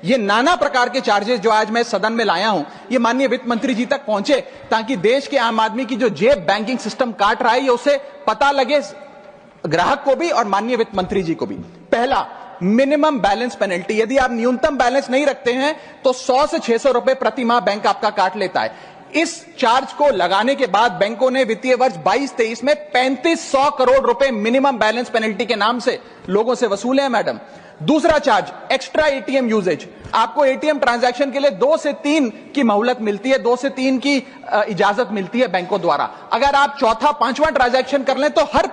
ये नाना प्रकार के चार्जेस जो आज मैं सदन में लाया हूं, ये माननीय वित्त मंत्री जी तक पहुंचे ताकि देश के आम आदमी की जो जेब बैंकिंग सिस्टम काट रहा है, ये उसे पता लगे, ग्राहक को भी और माननीय वित्त मंत्री जी को भी। पहला, मिनिमम बैलेंस पेनल्टी। यदि आप न्यूनतम बैलेंस नहीं रखते हैं तो 100 से 600 रुपए प्रति माह बैंक आपका काट लेता है। इस चार्ज को लगाने के बाद बैंकों ने वित्तीय वर्ष 22-23 में 3500 करोड़ रुपए मिनिमम बैलेंस पेनल्टी के नाम से लोगों से वसूले हैं मैडम। दूसरा चार्ज, एक्स्ट्रा एटीएम यूजेज। आपको एटीएम ट्रांजैक्शन के लिए 2 से 3 की मोहलत मिलती है, 2 से 3 की इजाजत मिलती है बैंकों द्वारा। अगर आप चौथा पांचवा ट्रांजैक्शन कर लें तो हर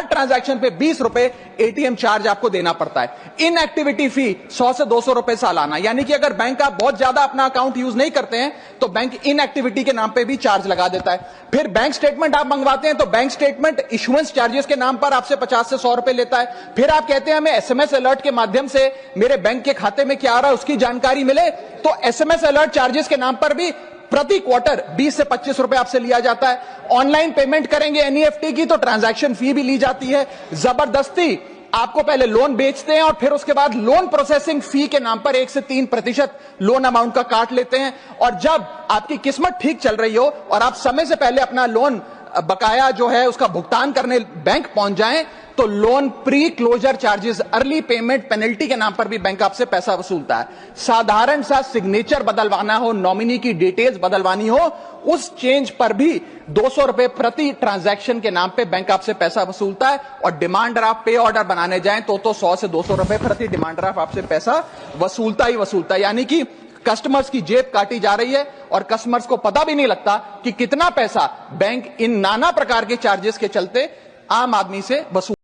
ट्रांजैक्शन पे 20 रुपए एटीएम चार्ज आपको देना पड़ता है। इनएक्टिविटी फी 100 से 200 रुपए सालाना, यानी कि अगर बैंक आप बहुत ज्यादा अपना अकाउंट यूज नहीं करते हैं तो बैंक इनएक्टिविटी के नाम पे भी चार्ज लगा देता है। फिर बैंक स्टेटमेंट आप मंगवाते हैं तो बैंक स्टेटमेंट इशुएंस चार्जेस के नाम पर आपसे 50 से 100 रुपए लेता है। फिर आप कहते हैं हमें एसएमएस अलर्ट के माध्यम से मेरे बैंक के खाते में क्या आ रहा है उसकी जानकारी मिले, तो एसएमएस अलर्ट चार्जेस के नाम पर भी प्रति क्वार्टर 20 से 25 रुपए आपसे लिया जाता है। ऑनलाइन पेमेंट करेंगे एनईएफटी की तो ट्रांजैक्शन फी भी ली जाती है। जबरदस्ती आपको पहले लोन बेचते हैं और फिर उसके बाद लोन प्रोसेसिंग फी के नाम पर 1 से 3% लोन अमाउंट का काट लेते हैं। और जब आपकी किस्मत ठीक चल रही हो और आप समय से पहले अपना लोन बकाया जो है उसका भुगतान करने बैंक पहुंच जाएं तो loan pre closure charges, early payment penalty के नाम पर भी बैंक आपसे पैसा वसूलता है। साधारण सा सिग्नेचर बदलवाना हो, नॉमिनी की डिटेल्स बदलवानी हो, उस चेंज पर भी 200 रुपए प्रति ट्रांजैक्शन के नाम पे बैंक आपसे पैसा वसूलता है। और डिमांड ड्राफ्ट पे ऑर्डर बनाने जाएं तो 100 से 200 रुपए प्रति डिमांड ड्राफ्ट आपसे पैसा वसूलता ही वसूलता है। यानी कि कस्टमर्स की जेब काटी जा रही है और कस्टमर्स को पता भी नहीं लगता कि कितना पैसा बैंक इन नाना प्रकार के चार्जेस के चलते आम आदमी से वसूल